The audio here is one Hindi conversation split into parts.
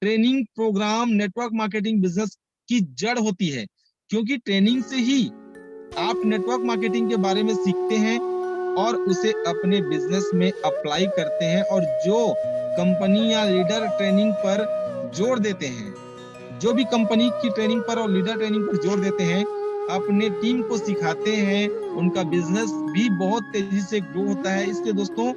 Training program network marketing business की जड़ होती है, क्योंकि ट्रेनिंग से ही आप नेटवर्क मार्केटिंग के बारे में सीखते हैं और उसे अपने बिजनेस में अप्लाई करते हैं, और जो कंपनी या लीडर ट्रेनिंग पर जोर देते हैं, जो भी कंपनी की ट्रेनिंग पर और लीडर ट्रेनिंग पर जोर देते हैं, अपने टीम को सिखाते हैं, उनका बिजनेस भी बहुत तेजी से ग्रो होता है। इसलिए दोस्तों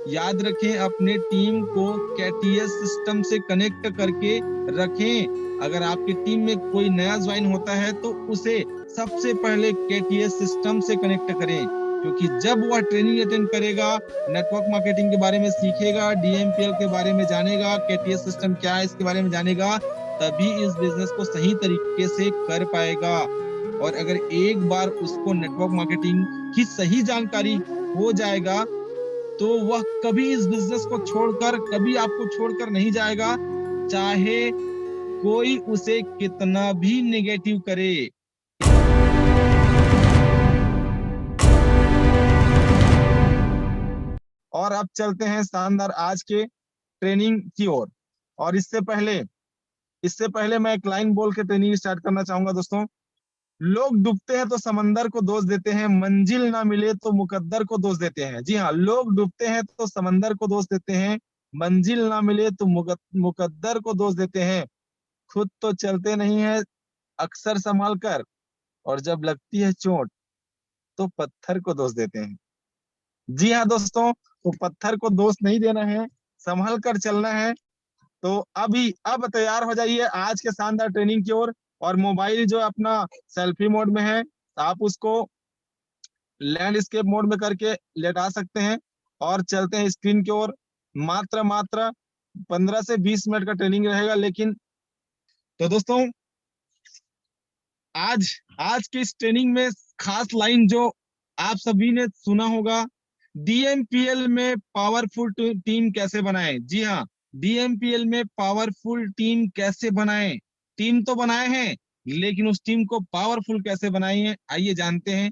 याद रखें, अपने टीम को केटीएस सिस्टम से कनेक्ट करके रखें। अगर आपकी टीम में कोई नया ज्वाइन होता है तो उसे सबसे पहले केटीएस सिस्टम से कनेक्ट करें, क्योंकि जब वह ट्रेनिंग अटेंड करेगा, नेटवर्क मार्केटिंग के बारे में सीखेगा, डीएमपीएल के बारे में जानेगा, केटीएस सिस्टम क्या है इसके बारे में जानेगा, तभी इस बिजनेस को सही तरीके से कर पाएगा। और अगर एक बार उसको नेटवर्क मार्केटिंग की सही जानकारी हो जाएगा, तो वह कभी इस बिजनेस को छोड़कर, कभी आपको छोड़कर नहीं जाएगा, चाहे कोई उसे कितना भी नेगेटिव करे। और अब चलते हैं शानदार आज के ट्रेनिंग की ओर। और इससे पहले मैं एक लाइन बोल के ट्रेनिंग स्टार्ट करना चाहूंगा दोस्तों। लोग डूबते हैं तो समंदर को दोष देते हैं, मंजिल ना मिले तो मुकद्दर को दोष देते हैं। जी हाँ, लोग डूबते हैं तो समंदर को दोष देते हैं, मंजिल ना मिले तो मुकद्दर को दोष देते हैं, खुद तो चलते नहीं है अक्सर संभाल कर, और जब लगती है चोट तो पत्थर को दोष देते हैं। जी हाँ दोस्तों, तो पत्थर को दोष नहीं देना है, संभल कर चलना है। तो अब तैयार हो जाइए आज के शानदार ट्रेनिंग की ओर। और मोबाइल जो अपना सेल्फी मोड में है, आप उसको लैंडस्केप मोड में करके लेटा सकते हैं, और चलते हैं स्क्रीन की ओर। मात्र मात्र 15 से 20 मिनट का ट्रेनिंग रहेगा, लेकिन तो दोस्तों आज आज की इस ट्रेनिंग में खास लाइन जो आप सभी ने सुना होगा, डीएमपीएल में पावरफुल टीम कैसे बनाएं। जी हाँ, डीएमपीएल में पावरफुल टीम कैसे बनाएं। टीम तो बनाए हैं, लेकिन उस टीम को पावरफुल कैसे बनाएं, आइए जानते हैं।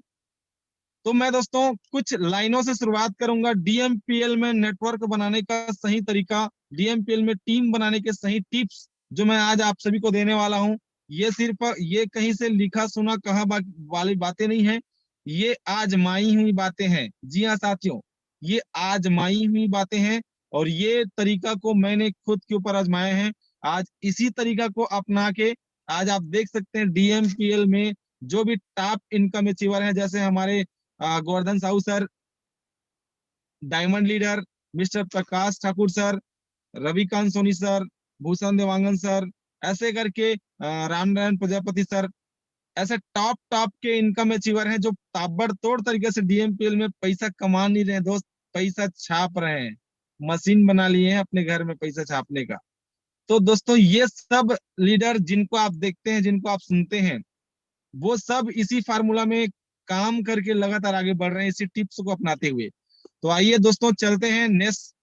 तो मैं दोस्तों कुछ लाइनों से शुरुआत करूंगा। डीएमपीएल में नेटवर्क बनाने का सही तरीका, डीएमपीएल में टीम बनाने के सही टिप्स जो मैं आज आप सभी को देने वाला हूं, ये सिर्फ ये कहीं से लिखा सुना कहा वाली बातें नहीं है, ये आजमाई हुई बातें हैं। जी हाँ साथियों, ये आजमाई हुई बातें हैं, और ये तरीका को मैंने खुद के ऊपर आजमाया है। आज इसी तरीका को अपना के आज आप देख सकते हैं डीएमपीएल में जो भी टॉप इनकम अचीवर हैं, जैसे हमारे Govardhan Sahu sir, diamond leader mister Prakash Thakur sir, Ravikant Soni sir, Bhushan Dewangan sir, ऐसे करके राम नारायण प्रजापति सर, ऐसे टॉप टॉप के इनकम अचीवर हैं जो ताबड़तोड़ तरीके से डीएमपीएल में पैसा कमा नहीं रहे हैं दोस्त, पैसा छाप रहे हैं, मशीन बना लिए हैं अपने घर में पैसा छापने का। तो दोस्तों ये सब लीडर जिनको आप देखते हैं, जिनको आप सुनते हैं, वो सब इसी फार्मूला में काम करके लगातार आगे बढ़ रहे हैं, इसी टिप्स को अपनाते हुए। तो आइए दोस्तों चलते हैं नेक्स्ट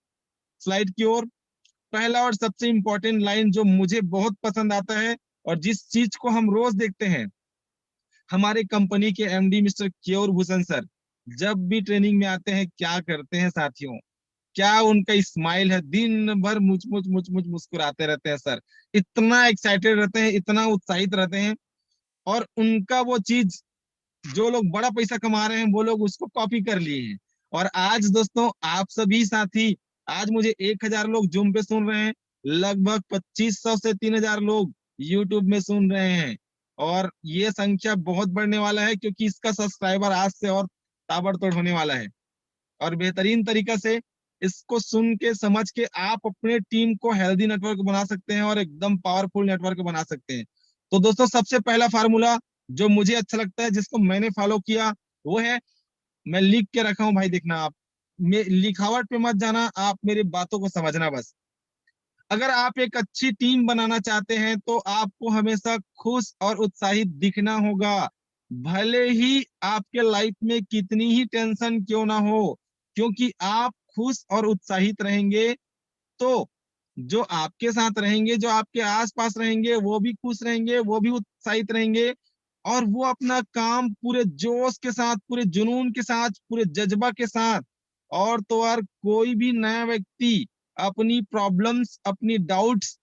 स्लाइड की ओर। पहला और सबसे इंपॉर्टेंट लाइन जो मुझे बहुत पसंद आता है, और जिस चीज को हम रोज देखते हैं, हमारे कंपनी के MD mister Keyur Bhushan sir जब भी ट्रेनिंग में आते हैं क्या करते हैं साथियों, क्या उनका स्माइल है, दिन भर मुझ मुझ मुझ मुझ मुस्कुराते रहते हैं सर, इतना एक्साइटेड रहते हैं, इतना उत्साहित रहते हैं। और उनका वो चीज, जो लोग बड़ा पैसा कमा रहे हैं वो लोग उसको कॉपी कर लिए हैं। और आज दोस्तों आप सभी साथी, आज मुझे 1,000 लोग जूम पे सुन रहे हैं, लगभग 2500 से 3,000 लोग यूट्यूब में सुन रहे हैं, और ये संख्या बहुत बढ़ने वाला है, क्योंकि इसका सब्सक्राइबर आज से और ताबड़तोड़ होने वाला है। और बेहतरीन तरीका से इसको सुन के समझ के आप अपने टीम को हेल्दी नेटवर्क बना सकते हैं और एकदम पावरफुल नेटवर्क बना सकते हैं। तो दोस्तों सबसे पहला फार्मूला जो मुझे अच्छा लगता है, जिसको मैंने फॉलो किया, वो है, मैं लिख के रखा हूं भाई, देखना आप, लिखावट पे मत जाना, आप मेरी बातों को समझना बस। अगर आप एक अच्छी टीम बनाना चाहते हैं तो आपको हमेशा खुश और उत्साहित दिखना होगा, भले ही आपके लाइफ में कितनी ही टेंशन क्यों ना हो, क्योंकि आप खुश और उत्साहित रहेंगे तो जो आपके साथ रहेंगे, जो आपके आसपास रहेंगे, वो भी खुश रहेंगे, वो भी उत्साहित रहेंगे, और वो अपना काम पूरे जोश के साथ, पूरे जुनून के साथ, पूरे जज्बा के साथ। और तो और कोई भी नया व्यक्ति अपनी प्रॉब्लम्स, अपनी डाउट्स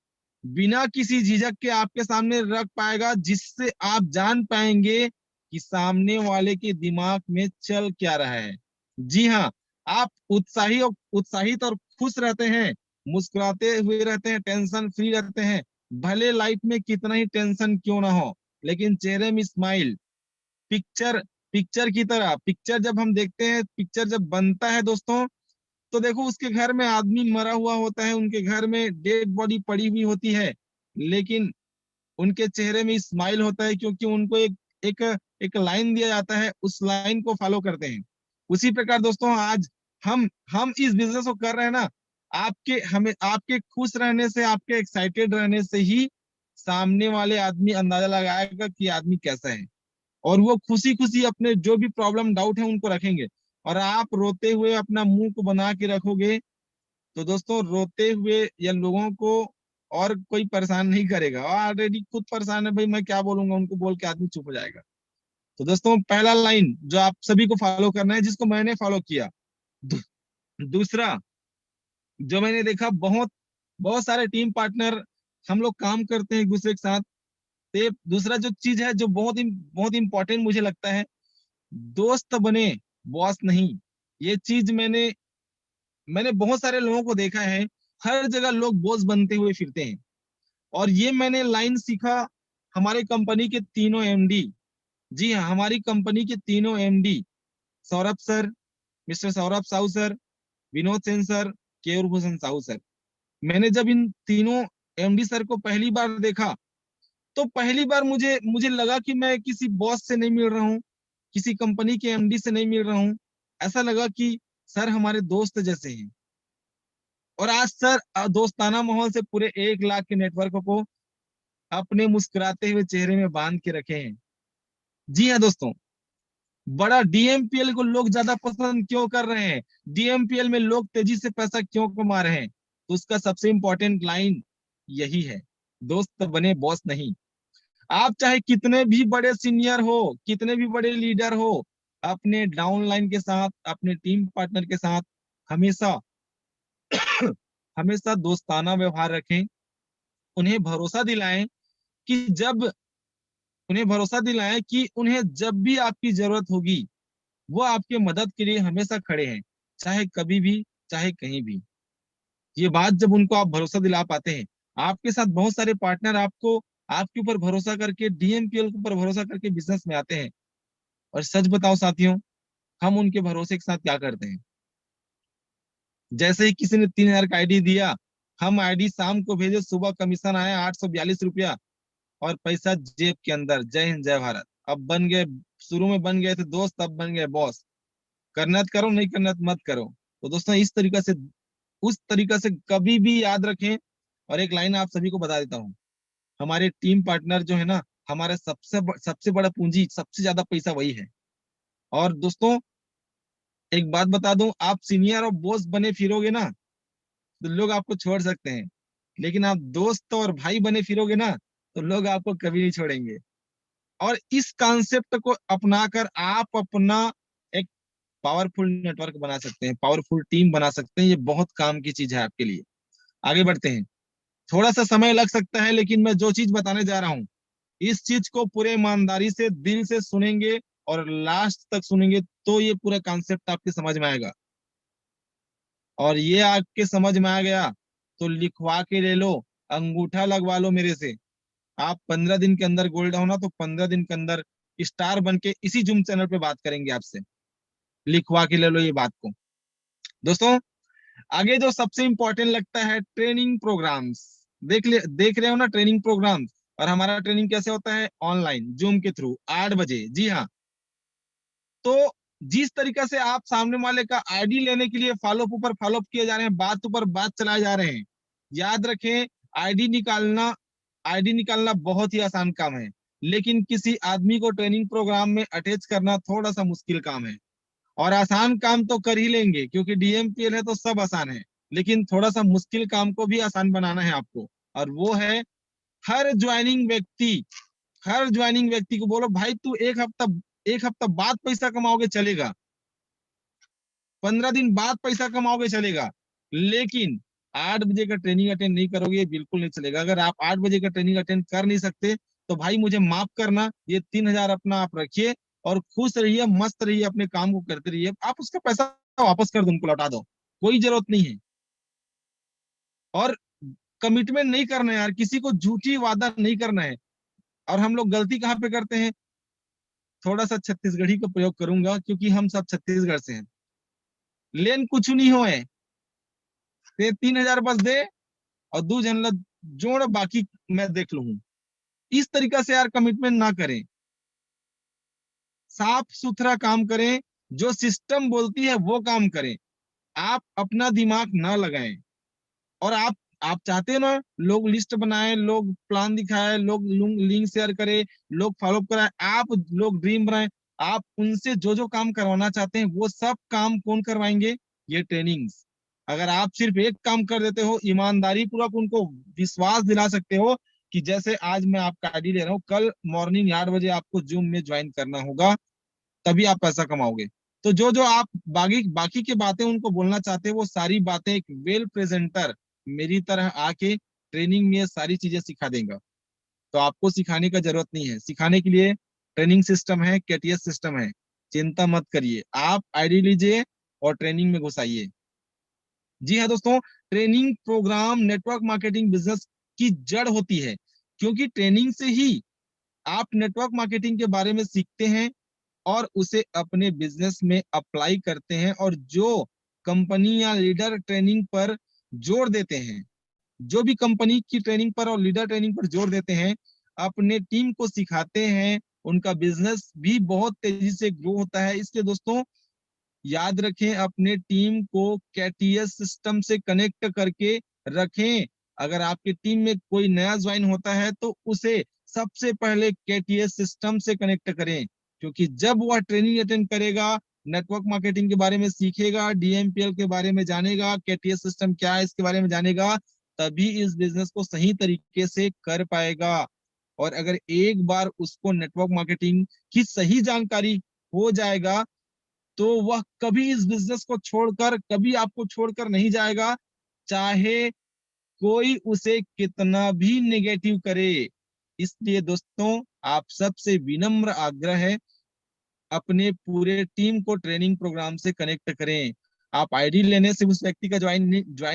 बिना किसी झिझक के आपके सामने रख पाएगा, जिससे आप जान पाएंगे कि सामने वाले के दिमाग में चल क्या रहा है। जी हाँ, आप उत्साहित और खुश रहते हैं, मुस्कुराते हुए रहते हैं, टेंशन फ्री रहते हैं। भले लाइफ में कितना ही टेंशन क्यों ना हो, लेकिन चेहरे में स्माइल। पिक्चर पिक्चर की तरह, पिक्चर जब हम देखते हैं, पिक्चर जब बनता है दोस्तों, तो देखो उसके घर में आदमी मरा हुआ होता है, उनके घर में डेड बॉडी पड़ी हुई होती है, लेकिन उनके चेहरे में स्माइल होता है, क्योंकि उनको एक एक लाइन दिया जाता है, उस लाइन को फॉलो करते हैं। उसी प्रकार दोस्तों, आज हम इस बिजनेस को कर रहे हैं ना, आपके खुश रहने से, आपके एक्साइटेड रहने से ही सामने वाले आदमी अंदाजा लगाएगा कि आदमी कैसा है, और वो खुशी खुशी अपने जो भी प्रॉब्लम डाउट है उनको रखेंगे। और आप रोते हुए अपना मुंह को बना के रखोगे, तो दोस्तों रोते हुए या लोगों को और कोई परेशान नहीं करेगा, और ऑलरेडी खुद परेशान है भाई, मैं क्या बोलूंगा उनको बोल के आदमी चुप हो जाएगा। तो दोस्तों, पहला लाइन जो आप सभी को फॉलो करना है, जिसको मैंने फॉलो किया। दू, दूसरा जो मैंने देखा, बहुत बहुत सारे टीम पार्टनर हम लोग काम करते हैं एक दूसरे के साथ। तो दूसरा जो चीज है, जो बहुत इंपॉर्टेंट मुझे लगता है, दोस्त बने, बॉस नहीं। ये चीज मैंने बहुत सारे लोगों को देखा है, हर जगह लोग बॉस बनते हुए फिरते हैं। और ये मैंने लाइन सीखा हमारे कंपनी के तीनों एमडी। जी हाँ, हमारी कंपनी के तीनों MD, Saurabh sir, mister Saurabh Sahu sir, Vinod Sen sir, Keyur Bhushan Sahu sir. मैंने जब इन तीनों एमडी सर को पहली बार देखा, तो पहली बार मुझे मुझे लगा कि मैं किसी बॉस से नहीं मिल रहा हूँ, किसी कंपनी के एमडी से नहीं मिल रहा हूँ। ऐसा लगा कि सर हमारे दोस्त जैसे हैं। और आज सर दोस्ताना माहौल से पूरे 1 लाख के नेटवर्क को अपने मुस्कुराते हुए चेहरे में बांध के रखे हैं। जी हाँ दोस्तों, बड़ा डीएमपीएल को लोग ज्यादा पसंद क्यों कर रहे हैं, डीएमपीएल में लोग तेजी से पैसा क्यों कमा रहे हैं, तो उसका सबसे इंपॉर्टेंट लाइन यही है, दोस्त बने बॉस नहीं। आप चाहे कितने भी बड़े सीनियर हो, कितने भी बड़े लीडर हो, अपने डाउनलाइन के साथ, अपने टीम पार्टनर के साथ हमेशा हमेशा दोस्ताना व्यवहार रखें। उन्हें भरोसा दिलाएं कि जब उन्हें भरोसा दिलाएं कि उन्हें जब भी आपकी जरूरत होगी, वो आपके मदद के लिए हमेशा खड़े हैं, चाहे कभी भी, चाहे कहीं भी। ये बात जब उनको आप भरोसा दिला पाते हैं, आपके साथ बहुत सारे पार्टनर आपको आपके ऊपर भरोसा करके, डीएमपीएल के ऊपर भरोसा करके बिजनेस में आते हैं। और सच बताओ साथियों, हम उनके भरोसे के साथ क्या करते हैं? जैसे ही किसी ने 3,000 का आईडी दिया, हम आईडी शाम को भेजे, सुबह कमीशन आया 842 रुपया, और पैसा जेब के अंदर। जय हिंद जय भारत। अब बन गए, शुरू में बन गए थे दोस्त, अब बन गए बॉस। करना है तो करो, नहीं करना है तो मत करो। तो दोस्तों, इस तरीका से, उस तरीका से कभी भी याद रखें। और एक लाइन आप सभी को बता देता हूँ, हमारे टीम पार्टनर जो है ना, हमारा सबसे बड़ा पूंजी, सबसे ज्यादा पैसा वही है। और दोस्तों, एक बात बता दूं, आप सीनियर और बॉस बने फिरोगे ना, तो लोग आपको छोड़ सकते हैं, लेकिन आप दोस्त और भाई बने फिरोगे ना, तो लोग आपको कभी नहीं छोड़ेंगे। और इस कॉन्सेप्ट को अपनाकर आप अपना एक पावरफुल नेटवर्क बना सकते हैं, पावरफुल टीम बना सकते हैं। ये बहुत काम की चीज है आपके लिए। आगे बढ़ते हैं। थोड़ा सा समय लग सकता है, लेकिन मैं जो चीज बताने जा रहा हूँ, इस चीज को पूरे ईमानदारी से, दिल से सुनेंगे और लास्ट तक सुनेंगे, तो ये पूरा कॉन्सेप्ट आपके समझ में आएगा। और ये आपके समझ में आ गया तो लिखवा के ले लो, अंगूठा लगवा लो मेरे से। आप 15 दिन के अंदर गोल्ड होना, तो 15 दिन के अंदर स्टार बन के इसी जूम चैनल पे बात करेंगे आपसे। लिखवा के ले लो ये बात को। दोस्तों, आगे जो सबसे इंपॉर्टेंट लगता है, ट्रेनिंग प्रोग्राम्स। देख रहे हो ना ट्रेनिंग प्रोग्राम्स। और हमारा ट्रेनिंग कैसे होता है? ऑनलाइन जूम के थ्रू 8 बजे। जी हाँ। तो जिस तरीका से आप सामने वाले का आईडी लेने के लिए फॉलोअप ऊपर फॉलोअप किए जा रहे हैं, बात ऊपर बात चलाए जा रहे हैं, याद रखें, आईडी निकालना आईडी निकालना बहुत ही आसान काम है, लेकिन किसी आदमी को ट्रेनिंग प्रोग्राम में अटैच करना थोड़ा सा मुश्किल काम है। और आसान काम तो कर ही लेंगे, क्योंकि डीएमपीएल है तो सब आसान है, लेकिन थोड़ा सा मुश्किल काम को भी आसान बनाना है आपको। और वो है, हर ज्वाइनिंग व्यक्ति हर ज्वाइनिंग व्यक्ति को बोलो, भाई तू एक हफ्ता बाद पैसा कमाओगे चलेगा, 15 दिन बाद पैसा कमाओगे चलेगा, लेकिन 8 बजे का ट्रेनिंग अटेंड नहीं करोगे ये बिल्कुल नहीं चलेगा। अगर आप 8 बजे का ट्रेनिंग अटेंड कर नहीं सकते तो भाई मुझे माफ करना, ये 3,000 अपना आप रखिए और खुश रहिए, मस्त रहिए, अपने काम को करते रहिए। आप उसका पैसा वापस कर दो, उनको लौटा दो, कोई जरूरत नहीं है। और कमिटमेंट नहीं करना है यार, किसी को झूठी वादा नहीं करना है। और हम लोग गलती कहाँ पे करते हैं, थोड़ा सा छत्तीसगढ़ी का प्रयोग करूंगा क्योंकि हम सब छत्तीसगढ़ से हैं। लेन कुछ नहीं होए, ते 3,000 बस दे और दू जन ला जोड़, बाकी मैं देख लूंगा। इस तरीका से यार कमिटमेंट ना करें, साफ सुथरा काम करें, जो सिस्टम बोलती है वो काम करें। आप अपना दिमाग ना लगाएं। और आप चाहते हो ना लोग लिस्ट बनाए, लोग प्लान दिखाए, लोग लिंक शेयर करे, लोग फॉलो कराए, आप लोग ड्रीम बनाए। आप उनसे जो जो काम करवाना चाहते हैं वो सब काम कौन करवाएंगे, ये ट्रेनिंग्स। अगर आप सिर्फ एक काम कर देते हो, ईमानदारी पूर्वक उनको विश्वास दिला सकते हो कि जैसे आज मैं आपका आईडी ले रहा हूँ, कल मॉर्निंग 8 बजे आपको जूम में ज्वाइन करना होगा, तभी आप पैसा कमाओगे। तो जो जो आप बाकी बाकी की बातें उनको बोलना चाहते हैं वो सारी बातें एक वेल प्रेजेंटर मेरी तरह आके ट्रेनिंग में ये सारी चीजें सिखा देगा। तो आपको सिखाने का जरूरत नहीं है, सिखाने के लिए ट्रेनिंग सिस्टम है, केटीएस सिस्टम है। चिंता मत करिए, आप आईडी लीजिए और ट्रेनिंग में घुसाइए। जी हाँ दोस्तों, training program network marketing business की जड़ होती है, क्योंकि ट्रेनिंग से ही आप नेटवर्क मार्केटिंग के बारे में सीखते हैं और उसे अपने बिजनेस में अप्लाई करते हैं। और जो कंपनी या लीडर ट्रेनिंग पर जोर देते हैं, जो भी कंपनी की ट्रेनिंग पर और लीडर ट्रेनिंग पर जोर देते हैं, अपने टीम को सिखाते हैं, उनका बिजनेस भी बहुत तेजी से ग्रो होता है। इसलिए दोस्तों याद रखें, अपने टीम को केटीएस सिस्टम से कनेक्ट करके रखें। अगर आपकी टीम में कोई नया ज्वाइन होता है तो उसे सबसे पहले केटीएस सिस्टम से कनेक्ट करें, क्योंकि जब वह ट्रेनिंग अटेंड करेगा, नेटवर्क मार्केटिंग के बारे में सीखेगा, डीएमपीएल के बारे में जानेगा, केटीएस सिस्टम क्या है इसके बारे में जानेगा, तभी इस बिजनेस को सही तरीके से कर पाएगा। और अगर एक बार उसको नेटवर्क मार्केटिंग की सही जानकारी हो जाएगा तो वह कभी इस बिजनेस को छोड़कर, कभी आपको छोड़कर नहीं जाएगा, चाहे कोई उसे कितना भी नेगेटिव करे। इसलिए दोस्तों आप सबसे विनम्र आग्रह है, अपने पूरे टीम को ट्रेनिंग प्रोग्राम से कनेक्ट करें। आप आईडी लेने से उस व्यक्ति का ज्वाइन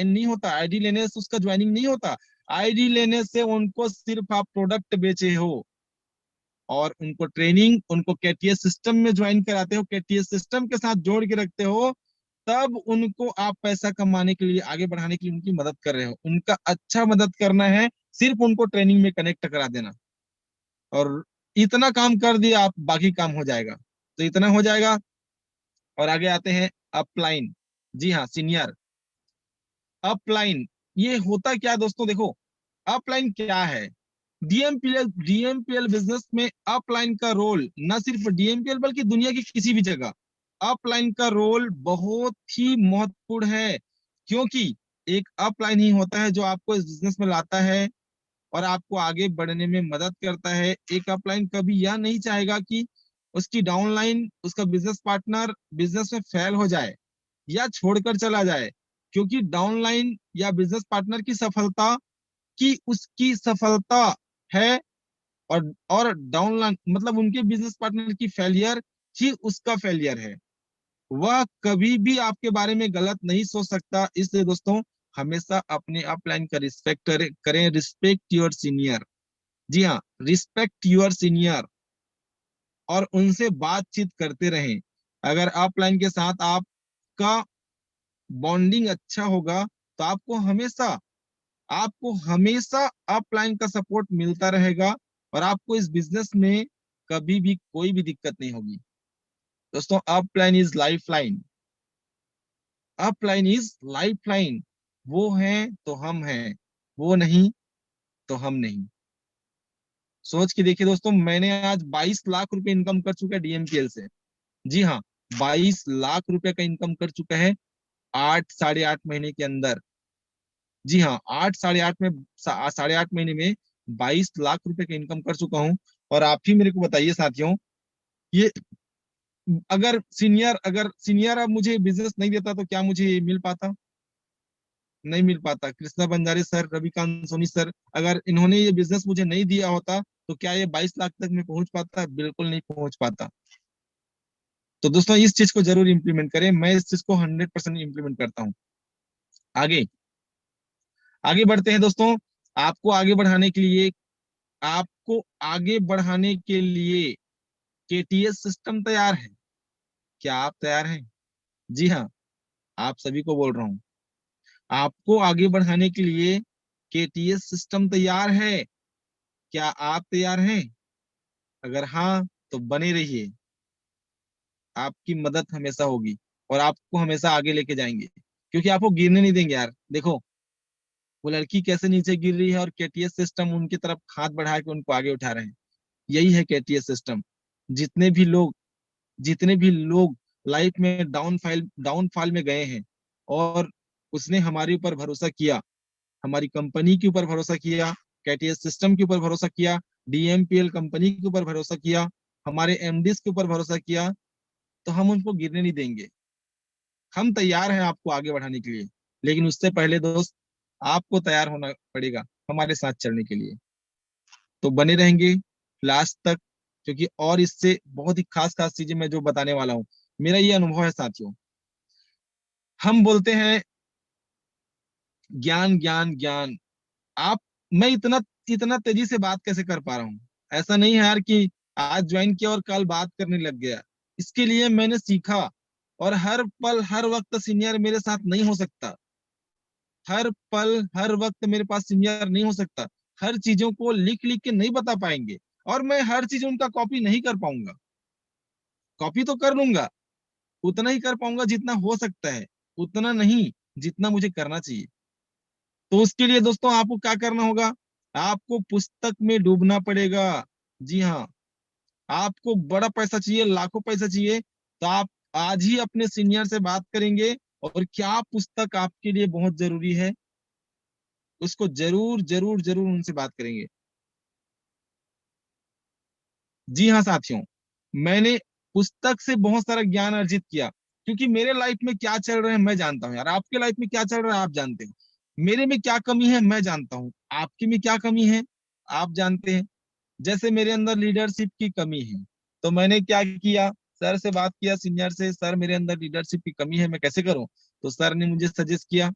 नहीं होता, आईडी लेने से उसका ज्वाइनिंग नहीं होता। आईडी लेने से उनको सिर्फ आप प्रोडक्ट बेचे हो और उनको ट्रेनिंग, उनको केटीएस सिस्टम में ज्वाइन कराते हो, केटीएस सिस्टम के साथ जोड़ के रखते हो, तब उनको आप पैसा कमाने के लिए, आगे बढ़ाने के लिए उनकी मदद कर रहे हो। उनका अच्छा मदद करना है, सिर्फ उनको ट्रेनिंग में कनेक्ट करा देना। और इतना काम कर दिया आप, बाकी काम हो जाएगा। तो इतना हो जाएगा। और आगे आते हैं अपलाइन। जी हाँ, सीनियर अपलाइन। ये होता क्या है दोस्तों, देखो अपलाइन क्या है। डीएमपीएल बिजनेस में अपलाइन का रोल, न सिर्फ डीएमपीएल बल्कि दुनिया की किसी भी जगह अपलाइन का रोल बहुत ही महत्वपूर्ण है। क्योंकि एक अपलाइन ही होता है जो आपको इस बिजनेस में लाता है और आपको आगे बढ़ने में मदद करता है। एक अपलाइन कभी यह नहीं चाहेगा कि उसकी डाउनलाइन, उसका बिजनेस पार्टनर बिजनेस में फेल हो जाए या छोड़कर चला जाए, क्योंकि डाउनलाइन या बिजनेस पार्टनर की सफलता की उसकी सफलता है। और डाउनलाइन मतलब उनके बिजनेस पार्टनर की फेलियर ही उसका फेलियर है। वह कभी भी आपके बारे में गलत नहीं सोच सकता। इसलिए दोस्तों हमेशा अपने अपलाइन का रिस्पेक्ट करें। Respect your senior. जी हाँ, रिस्पेक्ट योर सीनियर और उनसे बातचीत करते रहें। अगर अपलाइन के साथ आपका बॉन्डिंग अच्छा होगा तो आपको हमेशा अपलाइन का सपोर्ट मिलता रहेगा और आपको इस बिजनेस में कभी भी कोई भी दिक्कत नहीं होगी। दोस्तों upline is life line. Upline is life line. वो है तो हम हैं, वो नहीं तो हम नहीं। सोच के देखिए दोस्तों, मैंने आज 22 लाख रुपए इनकम कर चुका है डीएमपीएल से। जी हाँ, 22 लाख रुपए का इनकम कर चुका है 8 साढ़े 8 महीने के अंदर। जी हाँ, 8 साढ़े 8 महीने में 22 लाख रुपए का इनकम कर चुका हूँ। और आप ही मेरे को बताइए साथियों, ये अगर सीनियर अब मुझे बिजनेस नहीं देता तो क्या मुझे ये मिल पाता? नहीं मिल पाता। कृष्णा बंजारे सर, रविकांत सोनी सर, अगर इन्होंने ये बिजनेस मुझे नहीं दिया होता तो क्या ये 22 लाख तक मैं पहुंच पाता? बिल्कुल नहीं पहुंच पाता। तो दोस्तों इस चीज को जरूर इम्प्लीमेंट करें, मैं इस चीज को 100% इम्प्लीमेंट करता हूँ। आगे आगे बढ़ते हैं दोस्तों। आपको आगे बढ़ाने के लिए आपको आगे बढ़ाने के लिए केटीएस सिस्टम तैयार है। क्या आप तैयार हैं? जी हाँ, आप सभी को बोल रहा हूँ, आपको आगे बढ़ाने के लिए केटीएस सिस्टम तैयार है। क्या आप तैयार हैं? अगर हाँ तो बने रहिए, आपकी मदद हमेशा होगी और आपको हमेशा आगे लेके जाएंगे, क्योंकि आपको गिरने नहीं देंगे यार। देखो वो लड़की कैसे नीचे गिर रही है और केटीएस सिस्टम उनकी तरफ हाथ बढ़ा के उनको आगे उठा रहे हैं। यही है केटीएस सिस्टम। जितने भी लोग जितने भी लोग लाइफ में डाउनफॉल में गए हैं और उसने हमारे ऊपर भरोसा किया, हमारी कंपनी के ऊपर भरोसा किया, केटीएस सिस्टम के ऊपर भरोसा किया, डीएमपीएल कंपनी के ऊपर भरोसा किया, हमारे एमडीएस के ऊपर भरोसा किया, तो हम उनको गिरने नहीं देंगे। हम तैयार हैं आपको आगे बढ़ाने के लिए, लेकिन उससे पहले दोस्त आपको तैयार होना पड़ेगा हमारे साथ चलने के लिए। तो बने रहेंगे लास्ट तक, क्योंकि और इससे बहुत ही खास खास चीजें मैं जो बताने वाला हूँ, मेरा ये अनुभव है साथियों। हम बोलते हैं ज्ञान ज्ञान ज्ञान। आप मैं इतना इतना तेजी से बात कैसे कर पा रहा हूँ? ऐसा नहीं है यार कि आज ज्वाइन किया और कल बात करने लग गया। इसके लिए मैंने सीखा, और हर पल हर वक्त सीनियर मेरे साथ नहीं हो सकता। हर पल हर वक्त मेरे पास सीनियर नहीं हो सकता। हर चीजों को लिख लिख के नहीं बता पाएंगे, और मैं हर चीज उनका कॉपी नहीं कर पाऊंगा। कॉपी तो कर लूंगा, उतना ही कर पाऊंगा जितना हो सकता है, उतना नहीं जितना मुझे करना चाहिए। तो उसके लिए दोस्तों आपको क्या करना होगा? आपको पुस्तक में डूबना पड़ेगा। जी हाँ, आपको बड़ा पैसा चाहिए, लाखों पैसा चाहिए, तो आप आज ही अपने सीनियर से बात करेंगे, और क्या पुस्तक आपके लिए बहुत जरूरी है उसको जरूर जरूर जरूर उनसे बात करेंगे। जी हाँ साथियों, मैंने पुस्तक से बहुत सारा ज्ञान अर्जित किया, क्योंकि मेरे लाइफ में क्या चल रहा है मैं जानता हूँ यार। आपके लाइफ में क्या चल रहा है आप जानते हो, मेरे में क्या कमी है मैं जानता हूँ, आपके में क्या कमी है आप जानते हैं। जैसे मेरे अंदर लीडरशिप की कमी है, तो मैंने क्या किया, सर से बात किया, सीनियर से, सर मेरे अंदर लीडरशिप की कमी है, मैं कैसे करूं? तो सर ने मुझे सजेस्ट किया,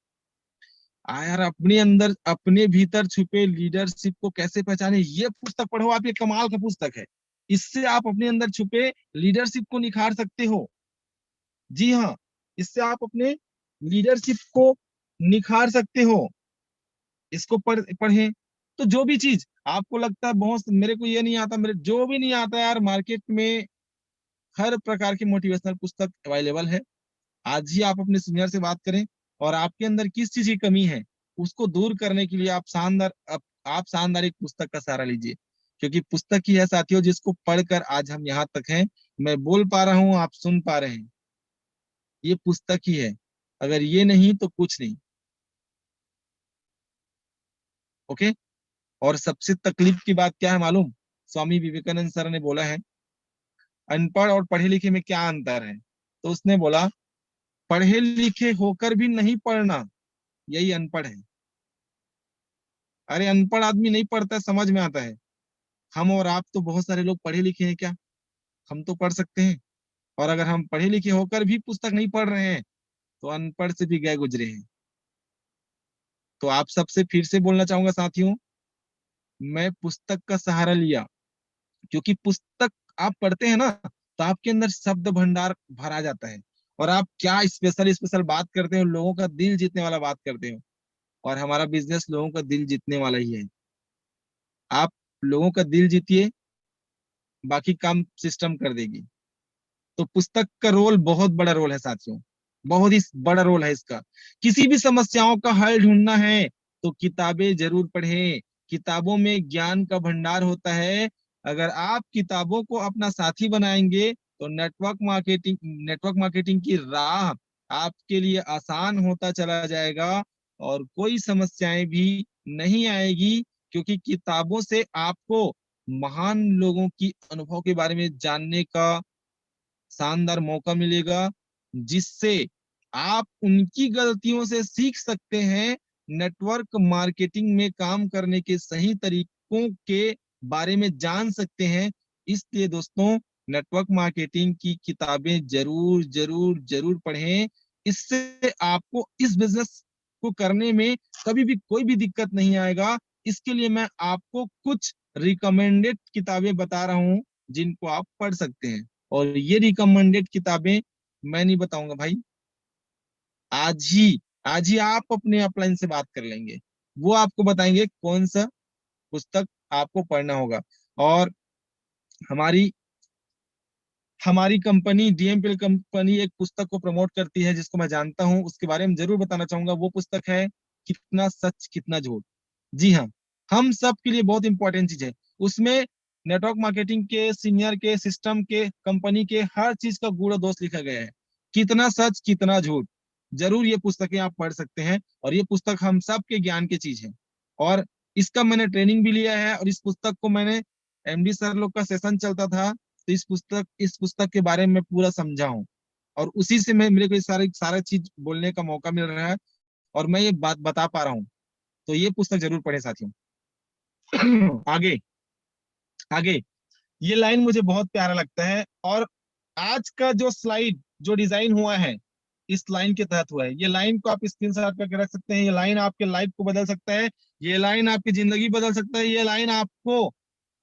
यार अपने अंदर अपने भीतर छुपे लीडरशिप को कैसे पहचाने, ये पुस्तक पढ़ो आप, ये कमाल का पुस्तक है। इससे आप अपने अंदर छुपे लीडरशिप को निखार सकते हो। जी हाँ, इससे आप अपने लीडरशिप को निखार सकते हो। इसको पढ़ें। तो जो भी चीज आपको लगता है बहुत मेरे को ये नहीं आता, मेरे जो भी नहीं आता यार, मार्केट में हर प्रकार की मोटिवेशनल पुस्तक अवेलेबल है। आज ही आप अपने सीनियर से बात करें, और आपके अंदर किस चीज की कमी है उसको दूर करने के लिए आप शानदार एक पुस्तक का सहारा लीजिए, क्योंकि पुस्तक ही है साथियों जिसको पढ़कर आज हम यहाँ तक हैं। मैं बोल पा रहा हूँ, आप सुन पा रहे हैं, ये पुस्तक ही है। अगर ये नहीं तो कुछ नहीं। ओके। और सबसे तकलीफ की बात क्या है मालूम? स्वामी विवेकानंद सर ने बोला है, अनपढ़ और पढ़े लिखे में क्या अंतर है? तो उसने बोला, पढ़े लिखे होकर भी नहीं पढ़ना, यही अनपढ़ है। अरे अनपढ़ आदमी नहीं पढ़ता है, समझ में आता है। हम और आप तो बहुत सारे लोग पढ़े लिखे हैं क्या? हम तो पढ़ सकते हैं। और अगर हम पढ़े लिखे होकर भी पुस्तक नहीं पढ़ रहे हैं तो अनपढ़ से भी गए गुजरे हैं। तो आप सबसे फिर से बोलना चाहूंगा साथियों, मैं पुस्तक का सहारा लिया, क्योंकि पुस्तक आप पढ़ते हैं ना, तो आपके अंदर शब्द भंडार भरा जाता है, और आप क्या स्पेशल स्पेशल बात करते हो, लोगों का दिल जीतने वाला बात करते हो। और हमारा बिजनेस लोगों का दिल जीतने वाला ही है। आप लोगों का दिल जीतिए, बाकी काम सिस्टम कर देगी। तो पुस्तक का रोल बहुत बड़ा रोल है साथियों, बहुत ही बड़ा रोल है इसका। किसी भी समस्याओं का हल ढूंढना है तो किताबें जरूर पढ़ें। किताबों में ज्ञान का भंडार होता है। अगर आप किताबों को अपना साथी बनाएंगे तो नेटवर्क मार्केटिंग की राह आपके लिए आसान होता चला जाएगा, और कोई समस्याएं भी नहीं आएगी, क्योंकि किताबों से आपको महान लोगों की अनुभव के बारे में जानने का शानदार मौका मिलेगा, जिससे आप उनकी गलतियों से सीख सकते हैं, नेटवर्क मार्केटिंग में काम करने के सही तरीकों के बारे में जान सकते हैं। इसलिए दोस्तों, नेटवर्क मार्केटिंग की किताबें जरूर जरूर जरूर पढ़ें। इससे आपको इस बिजनेस को करने में कभी भी कोई भी दिक्कत नहीं आएगा। इसके लिए मैं आपको कुछ रिकमेंडेड किताबें बता रहा हूं जिनको आप पढ़ सकते हैं। और ये रिकमेंडेड किताबें मैं नहीं बताऊंगा भाई, आज ही आज ही आप अपने अपलाइन से बात कर लेंगे, वो आपको बताएंगे कौन सा पुस्तक आपको पढ़ना होगा। और हमारी हमारी कंपनी डीएमपीएल कंपनी एक पुस्तक को प्रमोट करती है जिसको मैं जानता हूं, उसके बारे में जरूर बताना चाहूंगा। वो पुस्तक है कितना सच कितना झूठ। जी हाँ, हम सब के लिए बहुत इंपॉर्टेंट चीज है। उसमें नेटवर्क मार्केटिंग के, सीनियर के, सिस्टम के, कंपनी के हर चीज का गुण और दोष लिखा गया है, कितना सच कितना झूठ। जरूर ये पुस्तकें आप पढ़ सकते हैं, और ये पुस्तक हम सब के ज्ञान की चीज है। और इसका मैंने ट्रेनिंग भी लिया है, और इस पुस्तक को मैंने, एमडी सर लोग का सेशन चलता था तो इस पुस्तक के बारे में पूरा समझा हूँ, और उसी से मैं, मेरे को ये सारे सारा चीज बोलने का मौका मिल रहा है, और मैं ये बात बता पा रहा हूँ। तो ये पुस्तक जरूर पढ़े साथियों। आगे आगे, ये लाइन मुझे बहुत प्यारा लगता है, और आज का जो स्लाइड जो डिजाइन हुआ है इस लाइन के तहत हुआ है। ये लाइन को आप स्क्रीनशॉट करके रख सकते हैं। ये लाइन आपके लाइफ को बदल सकता है, ये लाइन आपकी जिंदगी बदल सकता है, ये लाइन आपको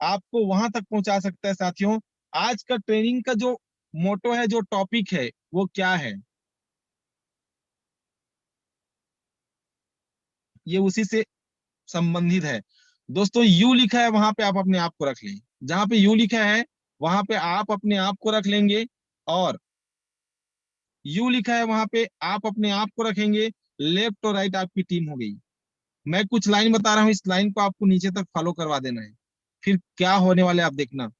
आपको वहां तक पहुंचा सकता है साथियों। आज का ट्रेनिंग का जो मोटो है, जो टॉपिक है, वो क्या है, ये उसी से संबंधित है। दोस्तों, यू लिखा है वहां पे आप अपने आप को रख लें, जहां पे यू लिखा है वहां पे आप अपने आप को रख लेंगे, और यू लिखा है वहां पे आप अपने आप को रखेंगे। लेफ्ट और राइट आपकी टीम हो गई। मैं कुछ लाइन बता रहा हूँ, इस लाइन को आपको नीचे तक फॉलो करवा देना है, फिर क्या होने वाला है आप देखना।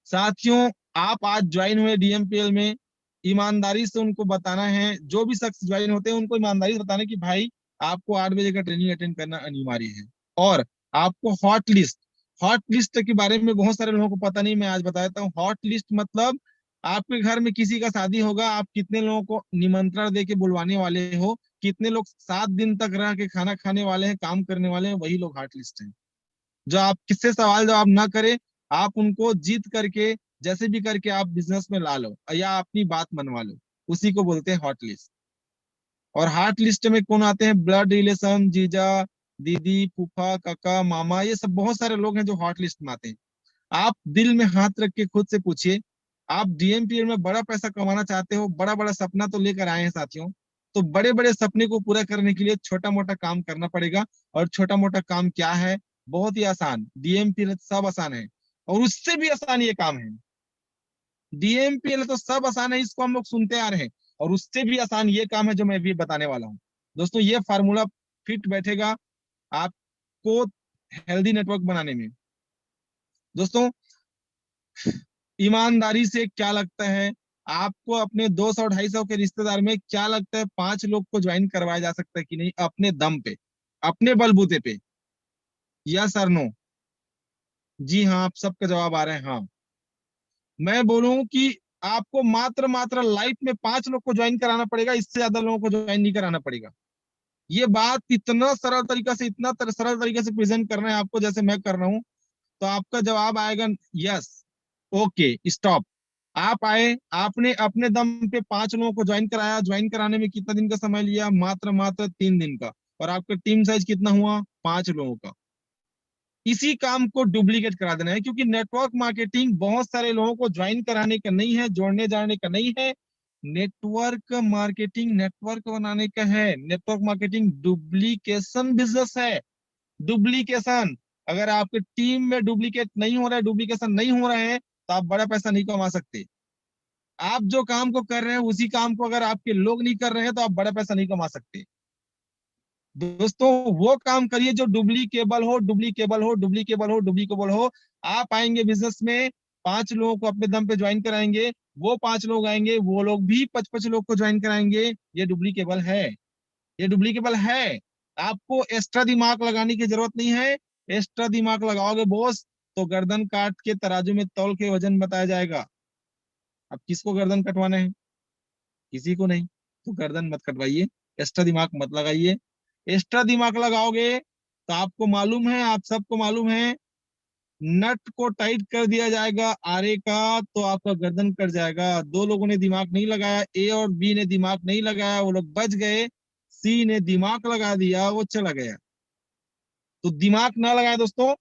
साथियों, आप आज ज्वाइन हुए डीएमपीएल में, ईमानदारी से उनको बताना है, जो भी शख्स ज्वाइन होते हैं उनको ईमानदारी से बताना है कि भाई आपको 8 बजे का ट्रेनिंग अटेंड करना अनिवार्य है। और आपको हॉट लिस्ट के बारे में बहुत सारे लोगों को पता नहीं, मैं आज बताता हूँ। हॉट लिस्ट मतलब आपके घर में किसी का शादी होगा, आप कितने लोगों को निमंत्रण दे के बुलवाने वाले हो, कितने लोग 7 दिन तक रह के खाना खाने वाले हैं, काम करने वाले हैं, वही लोग हॉट लिस्ट है। जो आप किससे सवाल जवाब ना करे, आप उनको जीत करके जैसे भी करके आप बिजनेस में ला लो या अपनी बात मनवा लो, उसी को बोलते हैं हॉट लिस्ट। और हॉट लिस्ट में कौन आते हैं? ब्लड रिलेशन, जीजा, दीदी, फूफा, काका, मामा, ये सब बहुत सारे लोग हैं जो हॉट लिस्ट में आते हैं। आप दिल में हाथ रख के खुद से पूछिए, आप डीएमपीएल में बड़ा पैसा कमाना चाहते हो, बड़ा बड़ा सपना तो लेकर आए हैं साथियों, तो बड़े बड़े सपने को पूरा करने के लिए छोटा मोटा काम करना पड़ेगा। और छोटा मोटा काम क्या है? बहुत ही आसान, डीएमपीएल सब आसान है, और उससे भी आसान ये काम है। डीएमपीएल तो सब आसान है, इसको हम लोग सुनते आ रहे हैं, और उससे भी आसान ये काम है जो मैं भी बताने वाला हूँ। दोस्तों, ये फार्मूला फिट बैठेगा आपको हेल्दी नेटवर्क बनाने में। दोस्तों, ईमानदारी से क्या लगता है आपको? अपने 200-250 के रिश्तेदार में क्या लगता है 5 लोग को ज्वाइन करवाया जा सकता है कि नहीं, अपने दम पे, अपने बलबूते पे? यस और नो? जी हाँ, आप सबका जवाब आ रहा है हाँ। मैं बोलूं कि आपको मात्र मात्र लाइफ में 5 लोग को ज्वाइन कराना पड़ेगा, इससे ज्यादा लोगों को ज्वाइन नहीं कराना पड़ेगा। ये बात इतना सरल तरीका से, सरल तरीके से प्रेजेंट करना है आपको जैसे मैं कर रहा हूँ, तो आपका जवाब आएगा यस। Okay, stop. आप आए, आपने अपने दम पे 5 लोगों को ज्वाइन कराया। ज्वाइन कराने में कितना दिन का समय लिया? मात्र मात्र 3 दिन का। और आपका टीम साइज कितना हुआ? 5 लोगों का। इसी काम को डुप्लीकेट करा देना है, क्योंकि नेटवर्क मार्केटिंग बहुत सारे लोगों को ज्वाइन कराने का नहीं है, जोड़ने जाने का नहीं है। नेटवर्क मार्केटिंग नेटवर्क बनाने का है। नेटवर्क मार्केटिंग डुप्लीकेशन बिजनेस है, डुप्लीकेशन। अगर आपके टीम में डुप्लीकेट नहीं हो रहा है, डुप्लीकेशन नहीं हो रहा है, तो आप बड़ा पैसा नहीं कमा सकते। आप जो काम को कर रहे हैं उसी काम को अगर आपके लोग नहीं कर रहे हैं, तो आप बड़ा पैसा नहीं कमा सकते। दोस्तों, वो काम करिए जो डुप्लीकेबल हो, डुप्लीकेबल हो, डुप्लीकेबल हो, डुप्लीकेबल हो। आप आएंगे बिजनेस में, 5 लोगों को अपने दम पे ज्वाइन कराएंगे, वो 5 लोग आएंगे, वो लोग भी 55 लोग को ज्वाइन कराएंगे। ये डुप्लीकेबल है, ये डुप्लीकेबल है। आपको एक्स्ट्रा दिमाग लगाने की जरूरत नहीं है। एक्स्ट्रा दिमाग लगाओगे बॉस, तो गर्दन काट के तराजू में तौल के वजन बताया जाएगा। अब किसको गर्दन कटवाना है? किसी को नहीं। तो गर्दन मत कटवाइए, एक्स्ट्रा दिमाग मत लगाइए। एक्स्ट्रा दिमाग लगाओगे तो आपको मालूम है, आप सबको मालूम है, नट को टाइट कर दिया जाएगा आरे का तो आपका गर्दन कट जाएगा। दो लोगों ने दिमाग नहीं लगाया, ए और बी ने दिमाग नहीं लगाया, वो लोग बच गए। सी ने दिमाग लगा दिया, वो चला गया। तो दिमाग ना लगाए दोस्तों,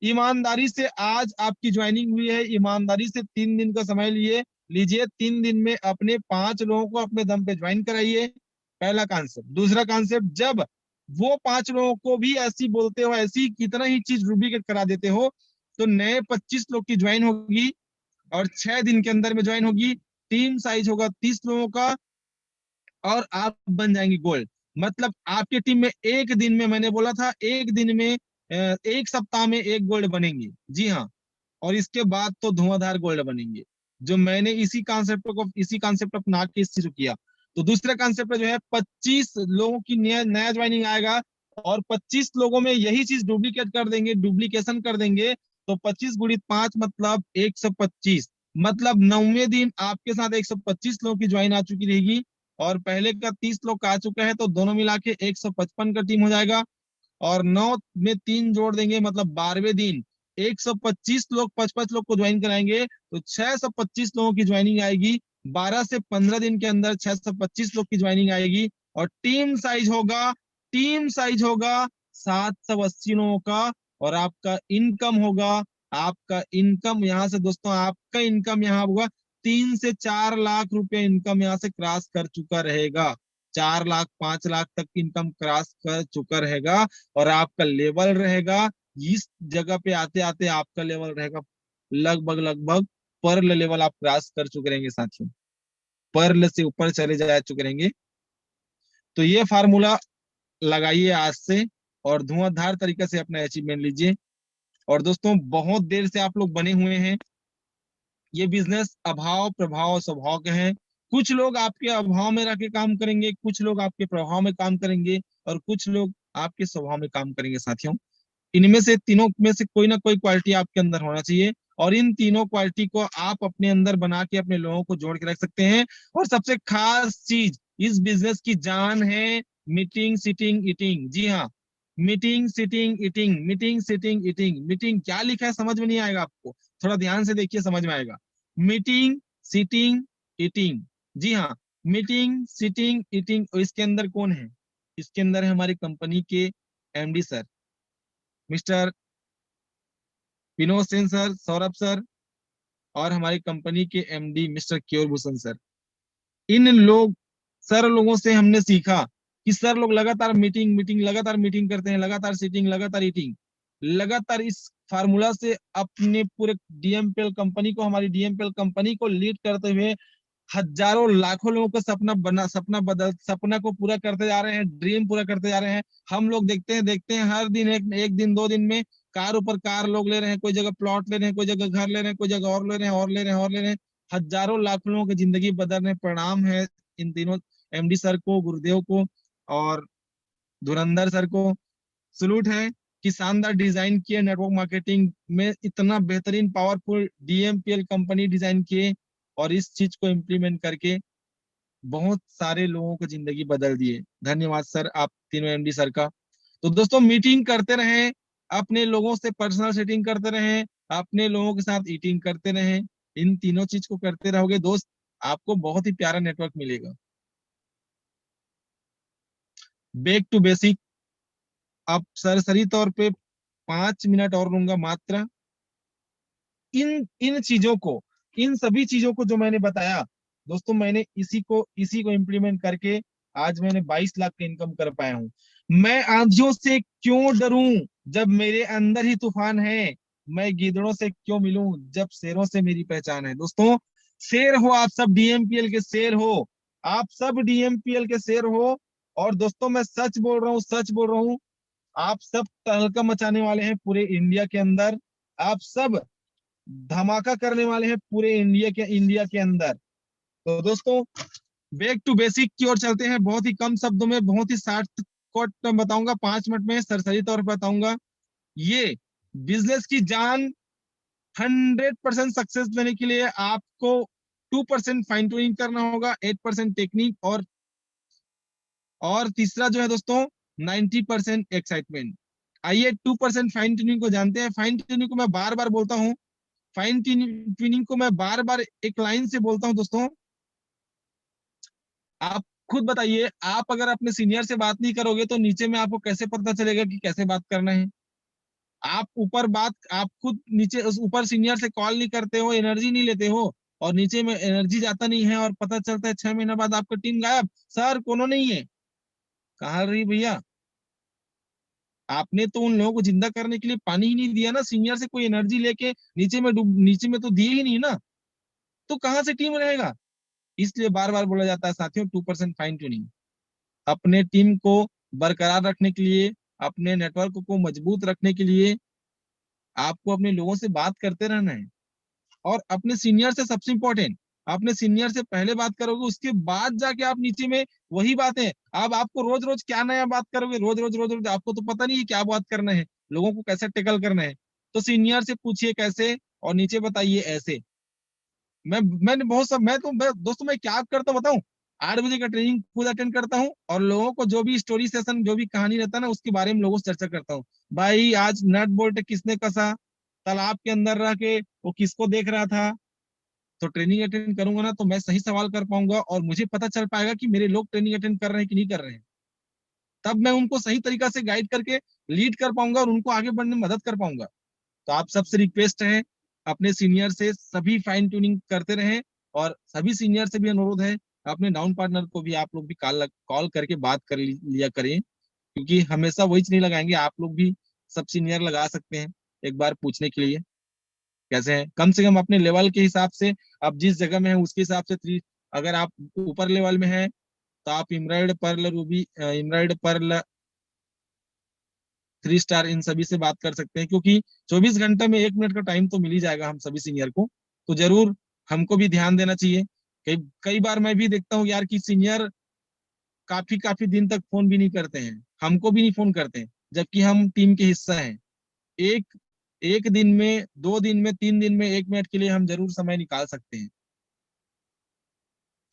ईमानदारी से आज आपकी ज्वाइनिंग हुई है, ईमानदारी से 3 दिन का समय लिए लीजिए, 3 दिन में अपने 5 लोगों को अपने दम पे ज्वाइन कराइए। पहला कॉन्सेप्ट। दूसरा कॉन्सेप्ट, जब वो 5 लोगों को भी ऐसी बोलते हो, ऐसी कितना ही चीज डुप्लीकेट करा देते हो, तो नए 25 लोग की ज्वाइन होगी और 6 दिन के अंदर में ज्वाइन होगी। टीम साइज होगा 30 लोगों का और आप बन जाएंगे गोल्ड। मतलब आपके टीम में एक दिन में, मैंने बोला था एक दिन में, एक सप्ताह में एक गोल्ड बनेंगे। जी हाँ। और इसके बाद तो धुआंधार गोल्ड बनेंगे। जो मैंने इसी कॉन्सेप्ट को अपना के शुरू किया। तो दूसरे कॉन्सेप्ट जो है, 25 लोगों की नया ज्वाइनिंग आएगा और 25 लोगों में यही चीज डुप्लीकेट कर देंगे, डुप्लीकेशन कर देंगे। तो 25 × 5 मतलब 125। मतलब 9वें दिन आपके साथ 125 लोगों की ज्वाइन आ चुकी रहेगी और पहले का 30 लोग का आ चुका है, तो दोनों मिला के 155 का टीम हो जाएगा। और 9 में 3 जोड़ देंगे, मतलब 12वें दिन 125 लोग 55 लोग को ज्वाइन कराएंगे, तो 625 लोगों की ज्वाइनिंग आएगी। 12 से 15 दिन के अंदर 625 लोग की ज्वाइनिंग आएगी और टीम साइज होगा 780 लोगों का। और आपका इनकम होगा, आपका इनकम यहाँ से दोस्तों, आपका इनकम यहाँ होगा 3 से 4 लाख रुपए इनकम यहाँ से क्रॉस कर चुका रहेगा। 4 लाख 5 लाख तक इनकम क्रॉस कर चुका रहेगा और आपका लेवल रहेगा, इस जगह पे आते आते आपका लेवल रहेगा लगभग लगभग पर्ल लेवल आप क्रॉस कर चुके रहेंगे साथियों, पर्ल से ऊपर चले जा चुके रहेंगे। तो ये फार्मूला लगाइए आज से और धुआंधार तरीके से अपना अचीवमेंट लीजिए। और दोस्तों, बहुत देर से आप लोग बने हुए हैं, ये बिजनेस अभाव प्रभाव स्वभाव के हैं। कुछ लोग आपके अभाव में रह के काम करेंगे, कुछ लोग आपके प्रभाव में काम करेंगे और कुछ लोग आपके स्वभाव में काम करेंगे साथियों। इनमें से तीनों में से कोई ना कोई क्वालिटी आपके अंदर होना चाहिए और इन तीनों क्वालिटी को आप अपने अंदर बना के अपने लोगों को जोड़ के रख सकते हैं। और सबसे खास चीज इस बिजनेस की जान है मीटिंग सिटिंग ईटिंग। जी हाँ, meeting sitting eating, meeting sitting eating. Meeting क्या लिखा है समझ में नहीं आएगा आपको, थोड़ा ध्यान से देखिए समझ में आएगा। Meeting sitting eating. जी हाँ, मीटिंग सिटिंग ईटिंग। इसके अंदर कौन है? इसके अंदर है हमारी कंपनी के MD sir, mister Vinod Sen sir, Saurabh sir, और हमारी कंपनी के MD mister Keyur Bhushan sir. इन लोग सर लोगों से हमने सीखा कि सर लोग लगातार मीटिंग करते हैं, लगातार सीटिंग, लगातार ईटिंग, लगातार इस फार्मूला से अपने पूरे डीएमपीएल कंपनी को, हमारी डीएमपीएल कंपनी को लीड करते हुए हजारों लाखों लोगों का सपना को पूरा करते जा रहे हैं, ड्रीम पूरा करते जा रहे हैं। हम लोग देखते हैं हर दिन एक दिन 2 दिन में कार ऊपर कार लोग ले रहे हैं, कोई जगह प्लॉट ले रहे हैं, कोई जगह घर ले रहे हैं, कोई जगह और ले रहे हैं और ले रहे हैं और ले रहे हैं। हजारों लाखों लोगों की जिंदगी बदल रहे हैं। प्रणाम है इन तीनों एमडी सर को, गुरुदेव को और धुरंधर सर को। सलूट है कि शानदार डिजाइन किए, नेटवर्क मार्केटिंग में इतना बेहतरीन पावरफुल डीएमपीएल कंपनी डिजाइन किए और इस चीज को इम्प्लीमेंट करके बहुत सारे लोगों की जिंदगी बदल दिए। धन्यवाद सर, आप तीनों एमडी सर का। तो दोस्तों, मीटिंग करते रहें, अपने लोगों से पर्सनल सेटिंग करते रहें, अपने लोगों के साथ ईटिंग करते रहें। इन तीनों चीज को करते रहोगे दोस्त, आपको बहुत ही प्यारा नेटवर्क मिलेगा। Back to basic. अब सरसरी तौर पे 5 मिनट और लूंगा मात्र। इन इन चीजों को, इन सभी चीजों को जो मैंने बताया दोस्तों, मैंने इसी को इम्प्लीमेंट करके आज मैंने 22 लाख का इनकम कर पाया हूँ। मैं आंधियों से क्यों डरूं जब मेरे अंदर ही तूफान है? मैं गिद्धड़ों से क्यों मिलूं जब शेरों से मेरी पहचान है? दोस्तों, शेर हो आप सब, डीएमपीएल के शेर हो, आप सब डीएमपीएल के शेर हो। और दोस्तों, मैं सच बोल रहा हूँ, सच बोल रहा हूँ, आप सब तहलका मचाने वाले हैं पूरे इंडिया के अंदर। आप सब धमाका करने वाले हैं पूरे इंडिया के अंदर। तो दोस्तों, बैक टू बेसिक की ओर चलते हैं। बहुत ही कम शब्दों में, बहुत ही शार्ट कट में बताऊंगा, 5 मिनट में सरसरी तौर पर बताऊंगा। ये बिजनेस की जान 100% सक्सेस लेने के लिए आपको 2% फाइन ट्यूनिंग करना होगा, 8% टेक्निक और और तीसरा जो है दोस्तों 90% एक्साइटमेंट। आइए 2% फाइन ट्यूनिंग को जानते हैं। फाइन ट्यूनिंग को मैं बार बार बोलता हूँ, फाइन ट्यूनिंग को मैं बार बार एक लाइन से बोलता हूँ दोस्तों। आप खुद बताइए, आप अगर अपने सीनियर से बात नहीं करोगे तो नीचे में आपको कैसे पता चलेगा कि कैसे बात करना है? आप खुद नीचे उस ऊपर सीनियर से कॉल नहीं करते हो, एनर्जी नहीं लेते हो, और नीचे में एनर्जी जाता नहीं है और पता चलता है 6 महीने बाद आपका टीम गायब, सर कोनो नहीं है। कहाँ रही भैया? आपने तो उन लोगों को जिंदा करने के लिए पानी ही नहीं दिया ना, सीनियर से कोई एनर्जी लेके नीचे में तो दिए ही नहीं ना, तो कहाँ से टीम रहेगा? इसलिए बार बार बोला जाता है साथियों, 2% फाइन ट्यूनिंग। अपने टीम को बरकरार रखने के लिए, अपने नेटवर्क को मजबूत रखने के लिए आपको अपने लोगों से बात करते रहना है। और अपने सीनियर से सबसे इंपॉर्टेंट, अपने सीनियर से पहले बात करोगे, उसके बाद जाके आप नीचे में वही बातें। अब आपको रोज रोज क्या नया बात करोगे? रोज रोज आपको तो पता नहीं है क्या बात करना है, लोगों को कैसे टेकल करना है। तो सीनियर से पूछिए कैसे, और नीचे बताइए ऐसे। मैंने बहुत सब दोस्तों मैं क्या करता हूँ बताऊं? 8 बजे का ट्रेनिंग खुद अटेंड करता हूँ, और लोगों को जो भी स्टोरी सेशन, जो भी कहानी रहता है ना, उसके बारे में लोगों से चर्चा करता हूँ। भाई आज नट बोल्ट किसने कसा, तालाब के अंदर रह के वो किसको देख रहा था? तो ट्रेनिंग अटेंड करूंगा ना तो मैं सही सवाल कर पाऊंगा, और मुझे पता चल पाएगा कि मेरे लोग ट्रेनिंग अटेंड कर रहे हैं कि नहीं कर रहे हैं। तब मैं उनको सही तरीका से गाइड करके लीड कर पाऊंगा और उनको आगे बढ़ने में मदद कर पाऊंगा। तो आप सबसे रिक्वेस्ट है, अपने सीनियर से सभी फाइन ट्यूनिंग करते रहें। और सभी सीनियर से भी अनुरोध है, अपने डाउन पार्टनर को भी आप लोग भी कॉल कॉल करके बात कर लिया करें, क्योंकि हमेशा वही चीज नहीं लगाएंगे, आप लोग भी सब सीनियर लगा सकते हैं एक बार पूछने के लिए कैसे है। कम से कम अपने लेवल के हिसाब से, आप जिस जगह में है उसके हिसाब से अगर आप ऊपर लेवल में है तो आप इमराइड पर्ल रूबी, इमराइड पर्ल 3 स्टार, इन सभी से बात कर सकते हैं, क्योंकि 24 घंटे में 1 मिनट का टाइम तो मिल ही जाएगा हम सभी सीनियर को। तो जरूर हमको भी ध्यान देना चाहिए। कई कई बार मैं भी देखता हूँ यार कि सीनियर काफी काफी दिन तक फोन भी नहीं करते हैं, हमको भी नहीं फोन करते हैं, जबकि हम टीम के हिस्सा हैं। एक एक दिन में, 2 दिन में, 3 दिन में 1 मिनट के लिए हम जरूर समय निकाल सकते हैं।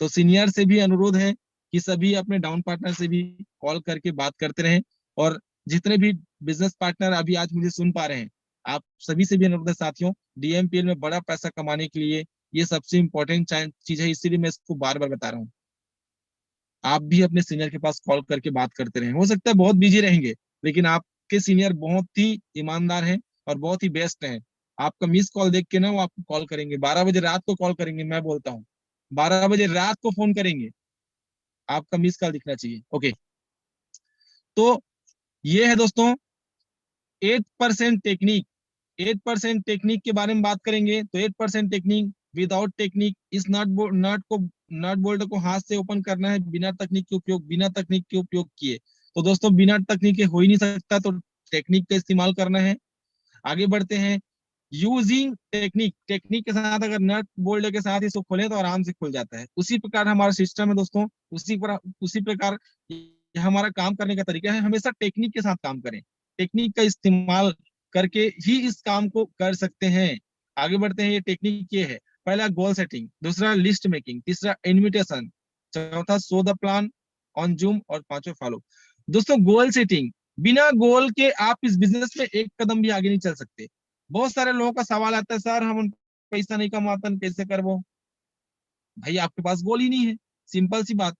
तो सीनियर से भी अनुरोध है कि सभी अपने डाउन पार्टनर से भी कॉल करके बात करते रहें। और जितने भी बिजनेस पार्टनर अभी आज मुझे सुन पा रहे हैं, आप सभी से भी अनुरोध है साथियों, डीएमपीएल में बड़ा पैसा कमाने के लिए ये सबसे इंपॉर्टेंट चीज है, इसीलिए मैं इसको बार बार बता रहा हूँ। आप भी अपने सीनियर के पास कॉल करके बात करते रहें। हो सकता है बहुत बिजी रहेंगे, लेकिन आपके सीनियर बहुत ही ईमानदार हैं और बहुत ही बेस्ट हैं। आपका मिस कॉल देख के ना वो आपको कॉल करेंगे, 12 बजे रात को कॉल करेंगे, मैं बोलता हूँ 12 बजे रात को फोन करेंगे। आपका मिस कॉल दिखना चाहिए। ओके, तो ये है दोस्तों 8% टेक्निक। 8% टेक्निक के बारे में बात करेंगे तो 8% टेक्निक, विदाउट टेक्निक इस नट बोल्ट को हाथ से ओपन करना है, बिना तकनीक के उपयोग किए। तो दोस्तों बिना तकनीक के हो ही नहीं सकता, तो टेक्निक का इस्तेमाल करना है। आगे बढ़ते हैं। यूजिंग टेक्निक, टेक्निक के साथ अगर नट बोल्ट के साथ इसको खोलें तो आराम से खुल जाता है। उसी प्रकार हमारा सिस्टम है दोस्तों, उसी प्रकार ये हमारा काम करने का तरीका है। हमेशा टेक्निक के साथ काम करें, टेक्निक का इस्तेमाल करके ही इस काम को कर सकते हैं। आगे बढ़ते हैं। ये टेक्निक ये है, पहला गोल सेटिंग, दूसरा लिस्ट मेकिंग, तीसरा इन्विटेशन, चौथा show the plan on zoom, और पांचवा फॉलो। दोस्तों गोल सेटिंग, बिना गोल के आप इस बिजनेस में एक कदम भी आगे नहीं चल सकते। बहुत सारे लोगों का सवाल आता है, सर हम पैसा नहीं कमाते, कैसे करबो? भाई आपके पास गोल ही नहीं है, सिंपल सी बात।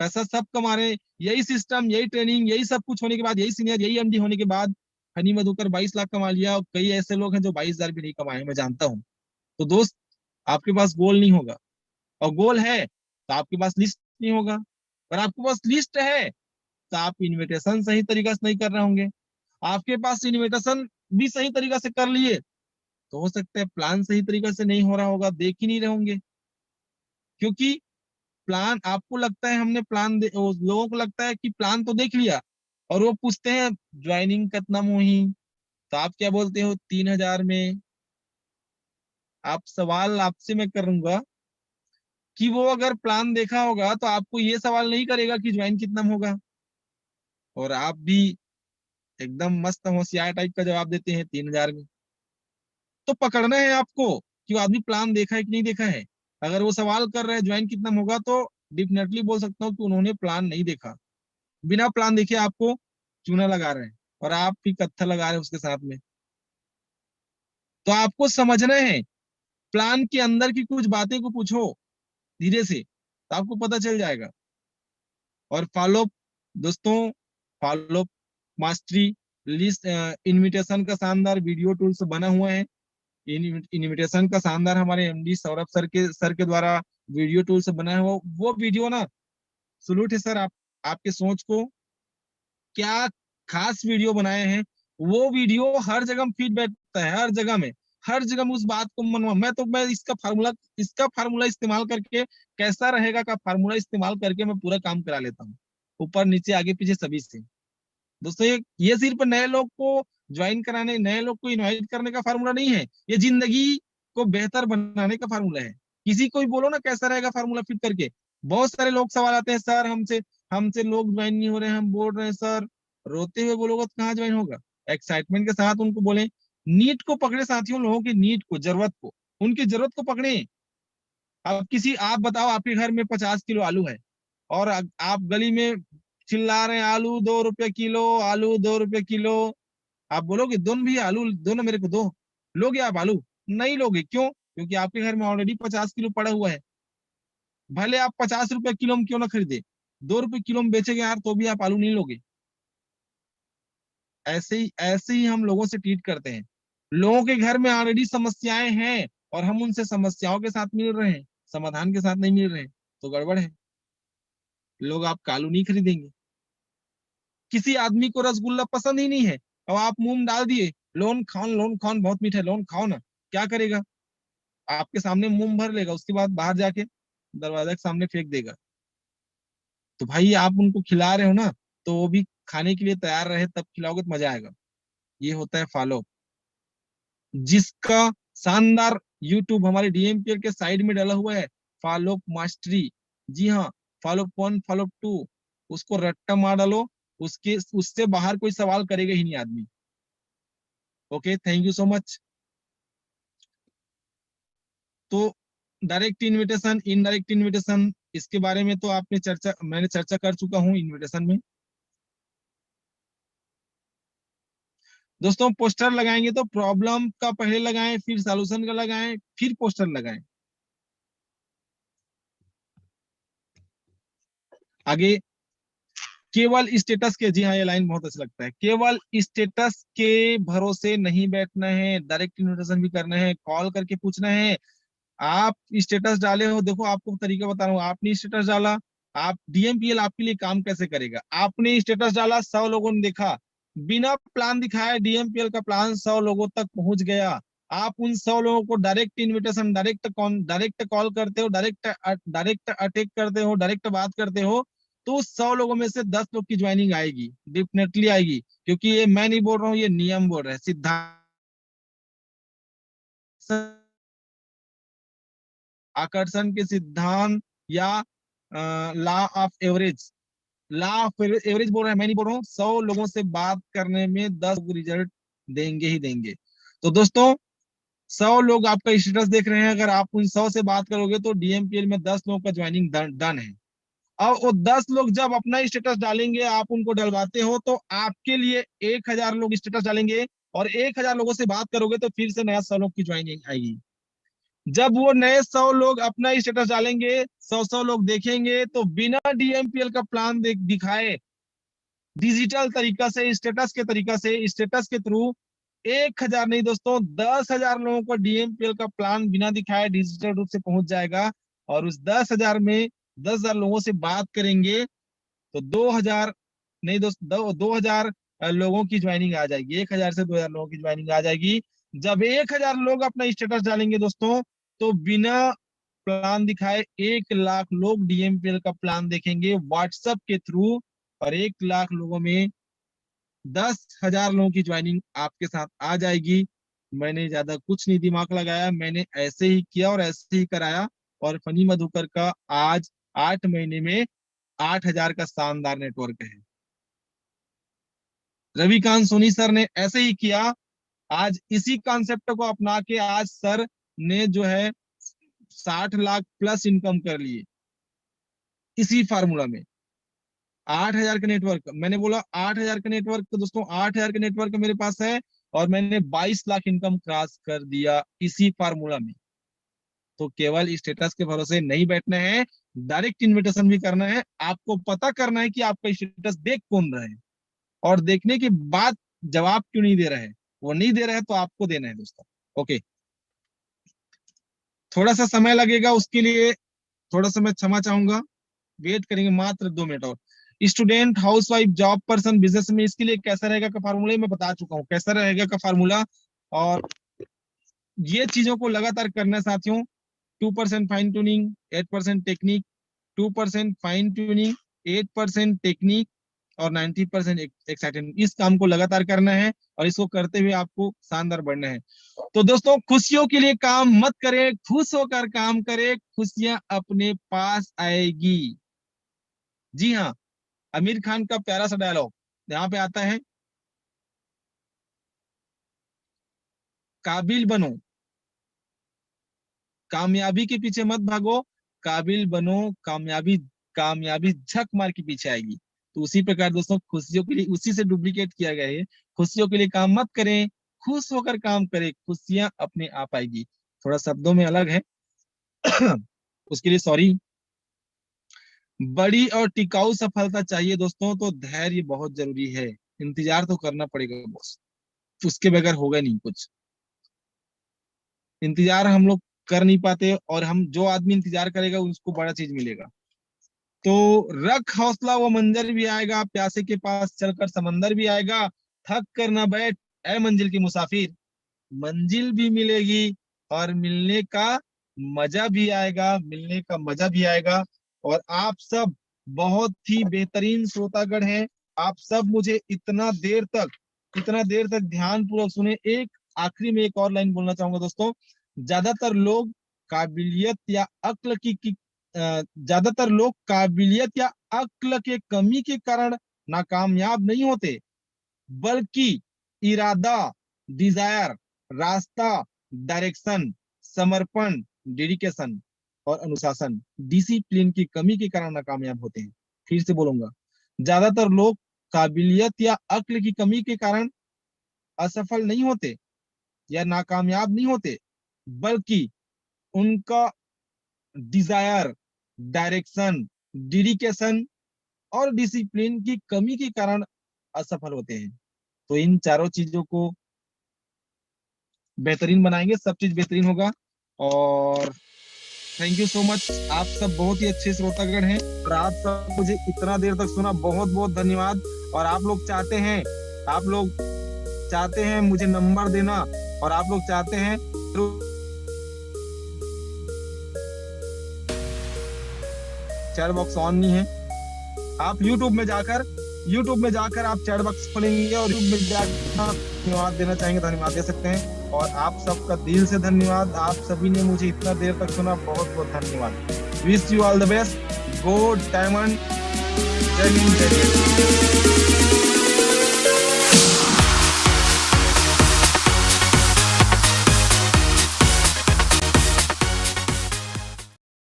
पैसा सब कमा रहे हैं, यही सिस्टम, यही ट्रेनिंग, यही सब कुछ होने के बाद, यही सीनियर, यही एमडी होने के बाद हनी मधुकर 22 लाख कमा लिया, और कई ऐसे लोग हैं जो 22 हजार भी नहीं कमाए, मैं जानता हूँ। तो दोस्त आपके पास गोल नहीं होगा, और गोल है तो आपके पास लिस्ट नहीं होगा, और आपके पास लिस्ट है तो आप इन्विटेशन सही तरीका से नहीं कर रहे होंगे। आपके पास इन्विटेशन भी सही तरीका से कर लिए तो हो सकता है प्लान सही तरीका से नहीं हो रहा होगा, देख ही नहीं रहे होंगे। क्योंकि प्लान, आपको लगता है हमने लोगों को लगता है कि प्लान तो देख लिया, और वो पूछते हैं ज्वाइनिंग कितना हुई, तो आप क्या बोलते हो 3 हजार में। आप सवाल आपसे मैं करूंगा कि वो अगर प्लान देखा होगा तो आपको ये सवाल नहीं करेगा कि ज्वाइन कितना होगा, और आप भी एकदम मस्त होशियार टाइप का जवाब देते हैं 3 हजार में। तो पकड़ना है आपको कि वो आदमी प्लान देखा है कि नहीं देखा है। अगर वो सवाल कर रहा है ज्वाइन कितना होगा, तो डेफिनेटली बोल सकता हूँ कि उन्होंने प्लान नहीं देखा। बिना प्लान देखे आपको चूना लगा रहे हैं और आप भी कत्था लगा रहे हैं उसके साथ में। तो आपको समझना है, प्लान के अंदर की कुछ बातें को पूछो धीरे से, तो आपको पता चल जाएगा। और फॉलो दोस्तों, फॉलो मास्टरी लिस्ट इनविटेशन का शानदार वीडियो टूल्स बना हुआ है। इनविटेशन का शानदार हमारे एमडी सौरभ सर के द्वारा वीडियो टूल्स बना हुआ वो वीडियो ना, सलूट है सर, आप आपके सोच को, क्या खास वीडियो बनाए हैं। वो वीडियो हर जगह फीड बैठता है, हर जगह में, हर जगह में उस बात को मनवा। मैं इसका फार्मूला इस्तेमाल करके, कैसा रहेगा का फार्मूला इस्तेमाल करके मैं पूरा काम करा लेता हूँ, ऊपर नीचे आगे पीछे सभी से। दोस्तों ये सिर्फ नए लोग को ज्वाइन कराने, नए लोग को इनवाइट करने का फार्मूला नहीं है, ये जिंदगी को बेहतर बनाने का फार्मूला है। किसी को भी बोलो ना कैसा रहेगा फार्मूला फिट करके, बहुत सारे लोग सवाल आते हैं, सर हमसे हमसे लोग ज्वाइन नहीं हो रहे हैं, हम बोल रहे हैं सर। रोते हुए बोलोगे तो कहाँ ज्वाइन होगा? एक्साइटमेंट के साथ उनको बोले, नीड को पकड़े साथियों, लोगों की नीड को, जरूरत को, उनकी जरूरत को पकड़े। अब आप बताओ, आपके घर में 50 किलो आलू है और आप गली में चिल्ला रहे हैं, आलू 2 रुपए किलो, आलू 2 रुपए किलो। आप बोलोगे दोनों भी आलू दोनों मेरे को दो, लोगे आप आलू? नहीं लोगे, क्यों? क्योंकि आपके घर में ऑलरेडी 50 किलो पड़ा हुआ है। भले आप 50 रुपए किलो में क्यों ना खरीदे, 2 रुपए किलो में बेचेंगे यार, तो भी आप आलू नहीं लोगे। ऐसे ही हम लोगों से ट्रीट करते हैं। लोगों के घर में ऑलरेडी समस्याएं हैं और हम उनसे समस्याओं के साथ मिल रहे हैं, समाधान के साथ नहीं मिल रहे हैं, तो गड़बड़ है। लोग आपका आलू नहीं खरीदेंगे। किसी आदमी को रसगुल्ला पसंद ही नहीं है और आप मुंह में डाल दिए, लोन खान बहुत मीठा है, लोन खाओ ना, क्या करेगा? आपके सामने मुंह भर लेगा, उसके बाद बाहर जाके दरवाजा के सामने फेंक देगा। तो भाई आप उनको खिला रहे हो ना, तो वो भी खाने के लिए तैयार रहे तब खिलाओगे तो मजा आएगा। ये होता है फॉलो, जिसका शानदार यूट्यूब हमारे डीएमपीएल के साइड में डाला हुआ है, फॉलो मास्टरी। जी हाँ, फॉलो 1 फॉलो 2, उसको रट्टा मार डालो, उसके उससे बाहर कोई सवाल करेगा ही नहीं आदमी। Okay, thank you so much. तो डायरेक्ट इनविटेशन, इनडायरेक्ट इनविटेशन, इसके बारे में तो मैंने चर्चा कर चुका हूँ इनविटेशन में। दोस्तों पोस्टर लगाएंगे तो प्रॉब्लम का पहले लगाएं, फिर सॉल्यूशन का लगाएं, फिर पोस्टर लगाएं। आगे, केवल स्टेटस के, जी हाँ ये लाइन बहुत अच्छा लगता है, केवल स्टेटस के भरोसे नहीं बैठना है, डायरेक्ट इन्विटेशन भी करना है, कॉल करके पूछना है। आप स्टेटस डाले हो, देखो आपको तरीका बता रहा हूँ, आपने स्टेटस डाला, आप डीएमपीएल आपके लिए काम कैसे करेगा? आपने स्टेटस डाला, 100 लोगों ने देखा, बिना प्लान दिखाए डीएमपीएल का प्लान 100 लोगों तक पहुंच गया। आप उन 100 लोगों को डायरेक्ट इन्विटेशन, डायरेक्ट कॉल करते हो, डायरेक्ट अटैक करते हो, डायरेक्ट बात करते हो, तो 100 लोगों में से 10 लोग की ज्वाइनिंग आएगी, डेफिनेटली आएगी। क्योंकि ये मैं नहीं बोल रहा हूँ, ये नियम बोल रहा है, सिद्धांत, आकर्षण के सिद्धांत, या law of average, law of average बोल रहा है, मैं नहीं बोल रहा हूँ। 100 लोगों से बात करने में 10 रिजल्ट देंगे ही देंगे। तो दोस्तों 100 लोग आपका स्टेटस देख रहे हैं, अगर आप उन 100 से बात करोगे तो डीएमपीएल में 10 लोगों का ज्वाइनिंग डन है। और वो 10 लोग जब अपना स्टेटस डालेंगे, आप उनको डलवाते हो, तो आपके लिए 1000 लोग स्टेटस डालेंगे और 1000 लोगों से बात करोगे तो फिर से नया 100 लोग की ज्वाइनिंग आएगी। जब वो नए 100 लोग अपना स्टेटस डालेंगे, 100 लोग देखेंगे, तो बिना डीएमपीएल का प्लान दिखाए, डिजिटल तरीका से, स्टेटस के तरीका से, स्टेटस के थ्रू 1000 नहीं दोस्तों, 10,000 लोगों को डीएमपीएल का प्लान बिना दिखाए डिजिटल रूप से पहुंच जाएगा। और उस 10,000 में 10,000 लोगों से बात करेंगे तो 2,000 नहीं दोस्त, 2,000 लोगों की ज्वाइनिंग आ जाएगी, 1,000 से 2,000 लोगों की ज्वाइनिंग आ जाएगी। जब 1,000 लोग अपना स्टेटस डालेंगे दोस्तों, तो बिना प्लान दिखाए 1 लाख लोग डीएमपीएल का प्लान देखेंगे व्हाट्सएप के थ्रू। और 1 लाख लोगों में 10,000 लोगों की ज्वाइनिंग आपके साथ आ जाएगी। मैंने ज्यादा कुछ नहीं दिमाग लगाया, मैंने ऐसे ही किया और ऐसे ही कराया। और फनी मधुकर का आज 8 महीने में 8,000 का शानदार नेटवर्क है। रविकांत सोनी सर ने ऐसे ही किया, आज इसी कॉन्सेप्ट को अपना के आज सर ने जो है 60 लाख प्लस इनकम कर लिए। इसी फार्मूला में 8,000 का नेटवर्क, मैंने बोला 8,000 का नेटवर्क, तो दोस्तों 8,000 का नेटवर्क मेरे पास है और मैंने 22 लाख इनकम क्रॉस कर दिया इसी फार्मूला में। तो केवल स्टेटस के भरोसे नहीं बैठना है, डायरेक्ट इन्विटेशन भी करना है। आपको पता करना है कि आपका स्टेटस देख कौन रहा है, और देखने के बाद जवाब क्यों नहीं दे रहा है, वो नहीं दे रहा है तो आपको देना है दोस्तों। ओके, थोड़ा सा समय लगेगा, उसके लिए थोड़ा सा मैं क्षमा चाहूंगा, वेट करेंगे मात्र 2 मिनट और। Student, house wife, job person, business में, इसके लिए कैसा रहेगा का फार्मूला मैं बता चुका हूँ, कैसा रहेगा का फार्मूला। और ये चीजों को लगातार करना है साथियों। 2% fine tuning, 8% technique, 2% fine tuning, 8% technique और 90% एक्साइटमेंट। इस काम को लगातार करना है और इसको करते हुए आपको शानदार बढ़ना है। तो दोस्तों, खुशियों के लिए काम मत करें, खुश होकर काम करें, खुशियां अपने पास आएगी। जी हाँ, आमिर खान का प्यारा सा डायलॉग यहाँ पे आता है, काबिल बनो, कामयाबी के पीछे मत भागो, काबिल बनो, कामयाबी कामयाबी झक मार के पीछे आएगी। तो उसी प्रकार दोस्तों, खुशियों के लिए उसी से डुप्लीकेट किया गया है। खुशियों के लिए काम मत करें, खुश होकर काम करें, खुशियां अपने आप आएगी। थोड़ा शब्दों में अलग है उसके लिए सॉरी। बड़ी और टिकाऊ सफलता चाहिए दोस्तों, तो धैर्य बहुत जरूरी है। इंतजार तो करना पड़ेगा बॉस, उसके बगैर होगा नहीं कुछ। इंतजार हम लोग कर नहीं पाते, और हम जो आदमी इंतजार करेगा उसको बड़ा चीज मिलेगा। तो रख हौसला, वो मंजर भी आएगा, प्यासे के पास चलकर समंदर भी आएगा। थक कर ना बैठ ऐ मंजिल की मुसाफिर, मंजिल भी मिलेगी और मिलने का मजा भी आएगा, मिलने का मजा भी आएगा। और आप सब बहुत ही बेहतरीन श्रोतागण हैं। आप सब मुझे इतना देर तक ध्यान पूर्वक सुने। एक आखिरी में एक और लाइन बोलना चाहूंगा दोस्तों। ज्यादातर लोग काबिलियत या अक्ल ज्यादातर लोग काबिलियत या अक्ल के कमी के कारण नाकामयाब नहीं होते, बल्कि इरादा, डिजायर, रास्ता, डायरेक्शन, समर्पण, डेडिकेशन और अनुशासन, डिसिप्लिन की कमी के कारण नाकामयाब होते हैं। फिर से बोलूंगा, ज्यादातर लोग काबिलियत या अक्ल की कमी के कारण असफल नहीं होते या नाकामयाब नहीं होते, बल्कि उनका डिजायर, डायरेक्शन, डेडिकेशन और डिसिप्लिन की कमी के कारण असफल होते हैं। तो इन चारों चीजों को बेहतरीन बनाएंगे, सब चीज बेहतरीन होगा। और थैंक यू सो मच, आप सब बहुत ही अच्छे श्रोतागण हैं, और आप सब मुझे इतना देर तक सुना, बहुत बहुत धन्यवाद। और आप लोग चाहते हैं मुझे नंबर देना, और आप लोग चाहते हैं चैट बॉक्स ऑन नहीं है। आप YouTube में जाकर आप चैट बॉक्स खोलेंगे और YouTube में जाकर धन्यवाद देना चाहेंगे, धन्यवाद दे सकते हैं। और आप सबका दिल से धन्यवाद, आप सभी ने मुझे इतना देर तक सुना, बहुत बहुत धन्यवाद। Wish you all the best, go diamond, जय हिंद, जय हिंद।